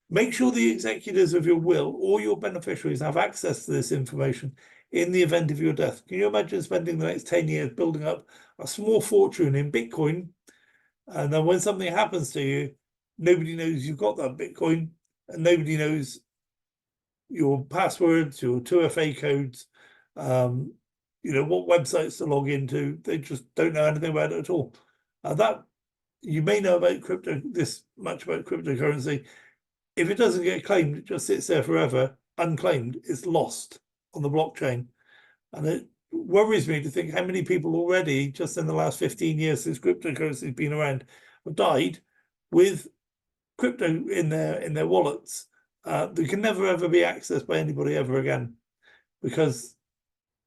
Make sure the executors of your will or your beneficiaries have access to this information in the event of your death. Can you imagine spending the next 10 years building up a small fortune in Bitcoin, and then when something happens to you, nobody knows you've got that Bitcoin, and nobody knows your passwords, your 2FA codes, what websites to log into? They just don't know anything about it at all. That you may know about this much about cryptocurrency. If it doesn't get claimed, it just sits there forever, unclaimed. It's lost on the blockchain. And it worries me to think how many people already, just in the last 15 years since cryptocurrency has been around, have died with crypto in their wallets that can never ever be accessed by anybody ever again, because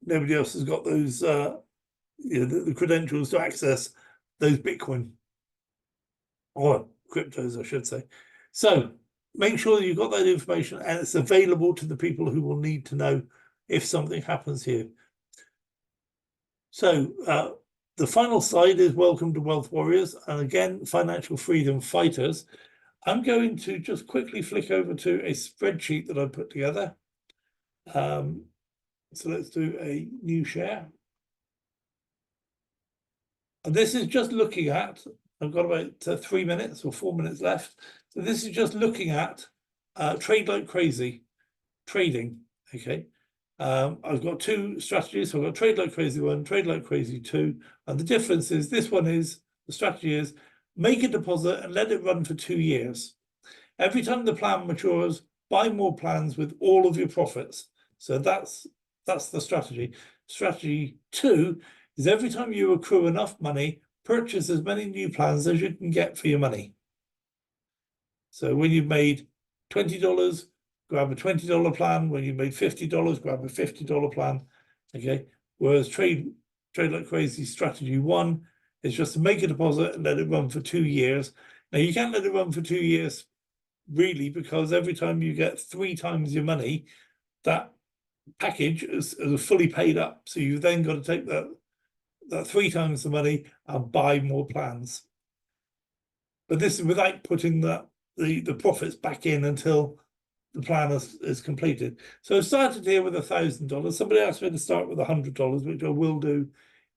nobody else has got those the credentials to access those Bitcoin or cryptos, I should say. So make sure you've got that information and it's available to the people who will need to know if something happens here. So the final slide is welcome to Wealth Warriors, and again, financial freedom fighters. I'm going to just quickly flick over to a spreadsheet that I put together. So let's do a new share. And this is just looking at, I've got about 3 minutes or 4 minutes left. So this is just looking at trade like crazy, trading, okay? I've got two strategies. So I've got trade like crazy 1, trade like crazy 2. And the difference is this one is, the strategy is make a deposit and let it run for 2 years. Every time the plan matures, buy more plans with all of your profits. So that's the strategy. Strategy 2 is every time you accrue enough money, purchase as many new plans as you can get for your money. So when you've made $20, grab a $20 plan. When you've made $50, grab a $50 plan. Okay. Whereas trade like crazy strategy 1 is just to make a deposit and let it run for 2 years. Now you can't let it run for 2 years really, because every time you get 3 times your money, that package is fully paid up. So you've then got to take that 3 times the money and buy more plans. But this is without putting the profits back in until the plan is completed. So I started here with $1,000. Somebody asked me to start with $100, which I will do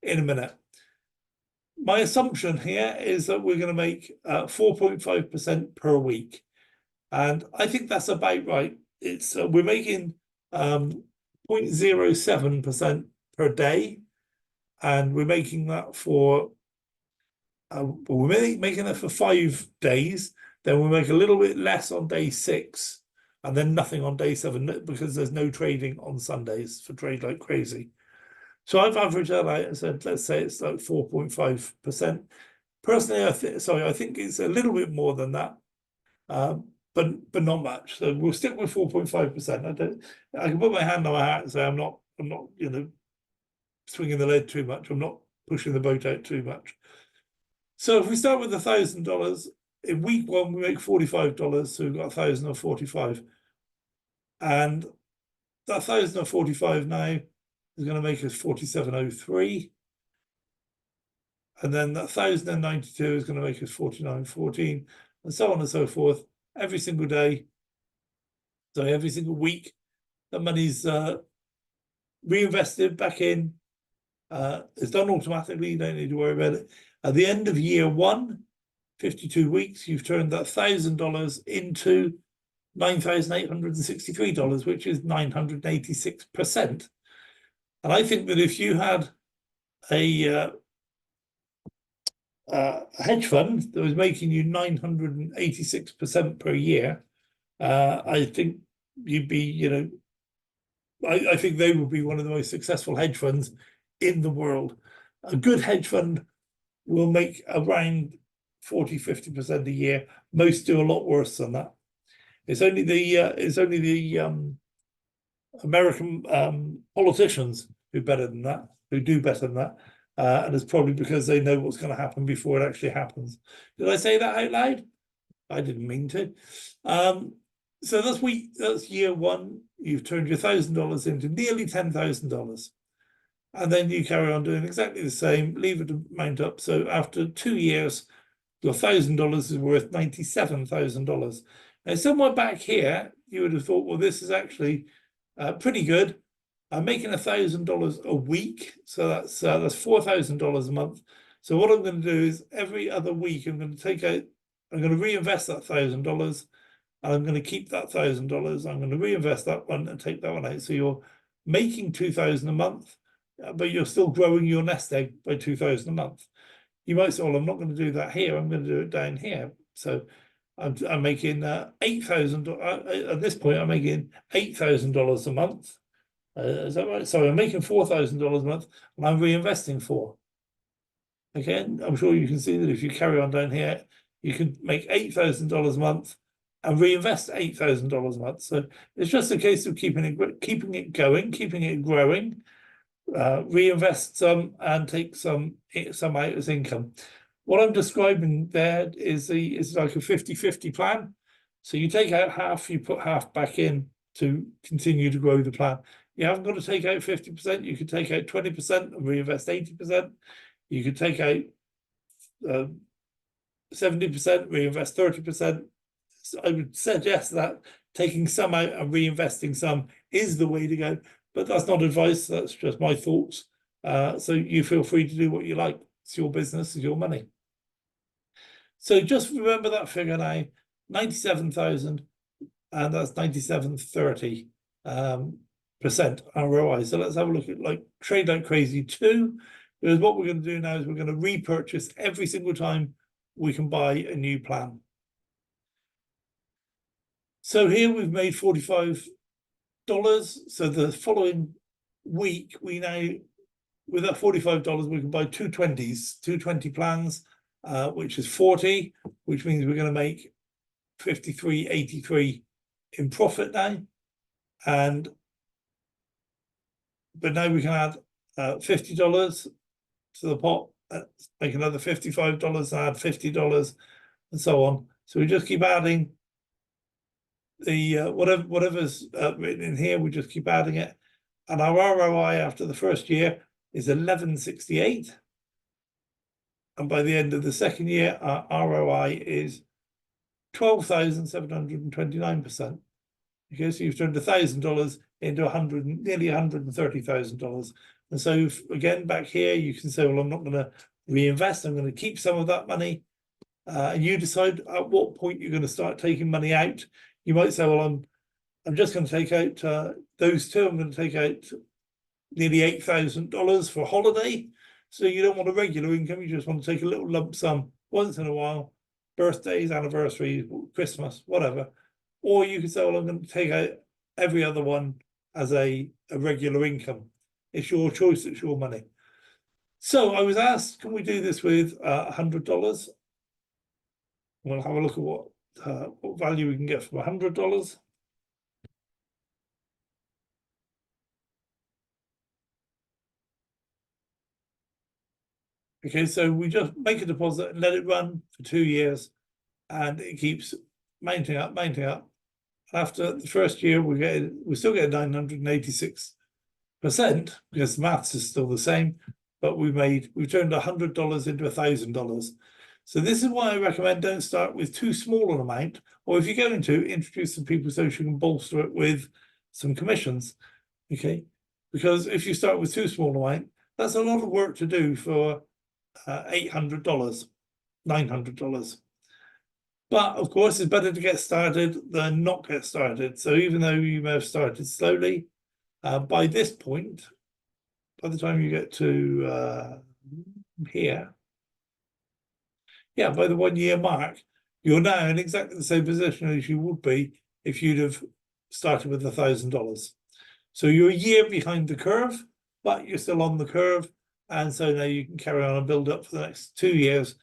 in a minute. My assumption here is that we're going to make 4.5% per week. And I think that's about right. It's we're making 0.07% per day, and we're making that for we're making that for 5 days. Then we'll make a little bit less on day 6, and then nothing on day 7 because there's no trading on Sundays for trade like crazy. So I've averaged that out and said, let's say it's like 4.5%. Personally, I think it's a little bit more than that, but not much. So we'll stick with 4.5%. I can put my hand on my heart and say I'm not swinging the lead too much. I'm not pushing the boat out too much. So if we start with $1,000, in week 1 we make $45, so we've got 1,045, and that 1,045 now is going to make us 4,703, and then that 1,092 is going to make us 4,914, and so on and so forth. Every single day, so every single week, the money's reinvested back in. It's done automatically. You don't need to worry about it. At the end of year 1, 52 weeks, you've turned that $1,000 into $9,863, which is 986%. And I think that if you had a a hedge fund that was making you 986% per year, I think you'd be, you know, I think they would be one of the most successful hedge funds in the world. A good hedge fund will make around 40–50% a year. Most do a lot worse than that. It's only the American politicians who better than that, who do better than that. And it's probably because they know what's going to happen before it actually happens. Did I say that out loud? I didn't mean to. So that's year one. You've turned your $1,000 into nearly $10,000. And then you carry on doing exactly the same, leave it to mount up. So after 2 years, your $1,000 is worth $97,000. Now, somewhere back here, you would have thought, well, this is actually pretty good. I'm making $1,000 a week, so that's $4,000 a month. So what I'm going to do is every other week, I'm going to reinvest that $1,000, and I'm going to keep that $1,000. I'm going to reinvest that one and take that one out. So you're making $2,000 a month, but you're still growing your nest egg by $2,000 a month. You might say, well, I'm not going to do that here. I'm going to do it down here. So I'm making $8,000 at this point. I'm making $8,000 a month. Is that right? So I'm making $4,000 a month, and I'm reinvesting $4,000. Again, I'm sure you can see that if you carry on down here, you can make $8,000 a month and reinvest $8,000 a month. So it's just a case of keeping it going, keeping it growing, reinvest some and take some out as income. What I'm describing there is like a 50-50 plan. So you take out half, you put half back in to continue to grow the plan. You haven't got to take out 50%. You could take out 20% and reinvest 80%. You could take out 70%, reinvest 30%. So I would suggest that taking some out and reinvesting some is the way to go. But that's not advice. That's just my thoughts. So you feel free to do what you like. It's your business, it's your money. So just remember that figure now, 97,000, and that's 97.30% ROI. So let's have a look at like Trade Like Crazy 2. Because what we're going to do now is we're going to repurchase every single time we can buy a new plan. So here we've made $45. So the following week, we now, with that $45, we can buy two 20 plans, which is 40, which means we're going to make 53.83 in profit now. But now we can add $50 to the pot, make another $55, add $50, and so on. So we just keep adding the whatever's written in here, we just keep adding it. And our ROI after the first year is 11.68. And by the end of the second year, our ROI is 12,729%. Okay, so you've turned $1,000 into nearly $130,000. And so again, back here, you can say, well, I'm not going to reinvest. I'm going to keep some of that money. And you decide at what point you're going to start taking money out. You might say, well, I'm just going to take out those two. I'm going to take out nearly $8,000 for a holiday. So you don't want a regular income. You just want to take a little lump sum once in a while, birthdays, anniversaries, Christmas, whatever. Or you could say, well, I'm going to take out every other one as a regular income. It's your choice. It's your money. So I was asked, can we do this with $100? We'll have a look at what value we can get from $100. Okay, so we just make a deposit and let it run for 2 years, and it keeps mounting up. After the first year, we still get 986%, because the maths is still the same, but we've turned $100 into $1,000. So this is why I recommend don't start with too small an amount, or if you're going to, introduce some people so you can bolster it with some commissions, okay? Because if you start with too small an amount, that's a lot of work to do for $800, $900. But of course, it's better to get started than not get started. So even though you may have started slowly, by this point, by the time you get to here, yeah, by the 1 year mark, you're now in exactly the same position as you would be if you'd have started with $1,000. So you're a year behind the curve, but you're still on the curve. And so now you can carry on and build up for the next 2 years.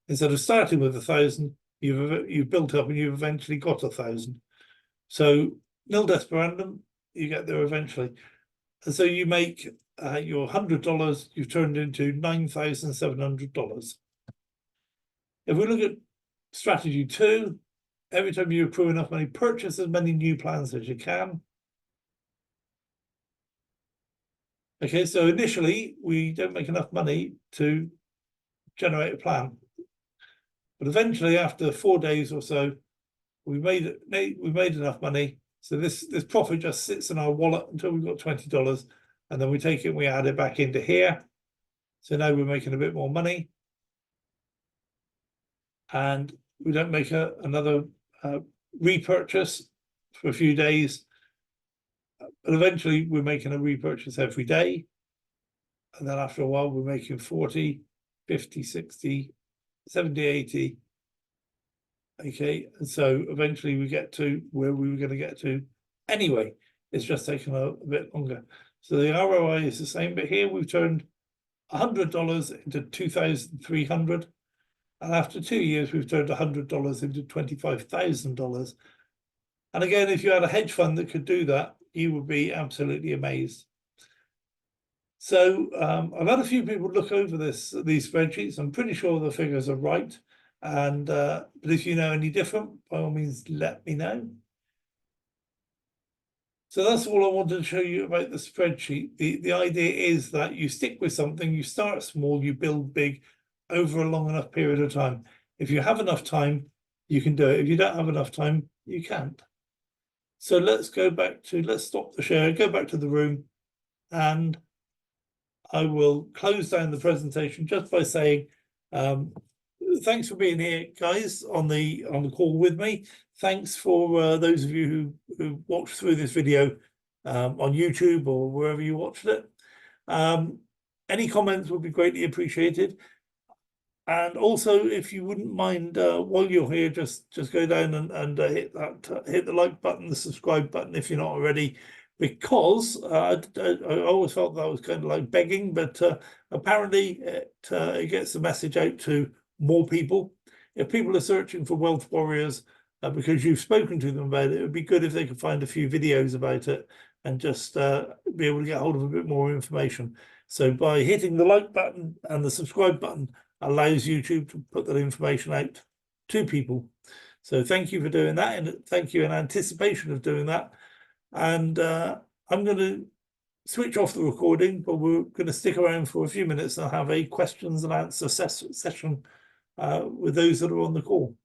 Instead of starting with 1,000, you've built up and you've eventually got 1,000. So nil desperandum, you get there eventually. And so you make your $100, you've turned into $9,700. If we look at strategy 2, every time you accrue enough money, purchase as many new plans as you can. Okay, so initially we don't make enough money to generate a plan, but eventually after 4 days or so, we made enough money. So this profit just sits in our wallet until we've got $20, and then we take it and we add it back into here. So now we're making a bit more money, and we don't make another repurchase for a few days. But eventually we're making a repurchase every day. And then after a while, we're making 40, 50, 60, 70, 80. Okay, and so eventually we get to where we were going to get to anyway. It's just taken a bit longer. So the ROI is the same, but here we've turned $100 into $2,300. And after 2 years, we've turned $100 into $25,000. And again, if you had a hedge fund that could do that, you would be absolutely amazed. So I've had a few people look over these spreadsheets. I'm pretty sure the figures are right. And but if you know any different, by all means, let me know. So that's all I wanted to show you about the spreadsheet. The idea is that you stick with something, you start small, you build big over a long enough period of time. If you have enough time, you can do it. If you don't have enough time, you can't. So let's stop the share, go back to the room, and I will close down the presentation just by saying, thanks for being here, guys, on the call with me. Thanks for those of you who watched through this video on YouTube or wherever you watched it. Any comments would be greatly appreciated. And also, if you wouldn't mind, while you're here, just go down and hit the like button, the subscribe button if you're not already, because I always felt that was kind of like begging, but apparently it gets the message out to more people. If people are searching for wealth warriors because you've spoken to them about it, it would be good if they could find a few videos about it and just be able to get hold of a bit more information. So by hitting the like button and the subscribe button allows YouTube to put that information out to people. So thank you for doing that, and thank you in anticipation of doing that. And I'm going to switch off the recording, but we're going to stick around for a few minutes and have a questions and answer session with those that are on the call.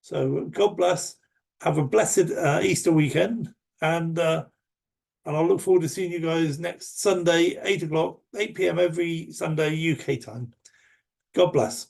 So God bless. Have a blessed Easter weekend, and I'll look forward to seeing you guys next Sunday, 8 p.m. every Sunday UK time. God bless.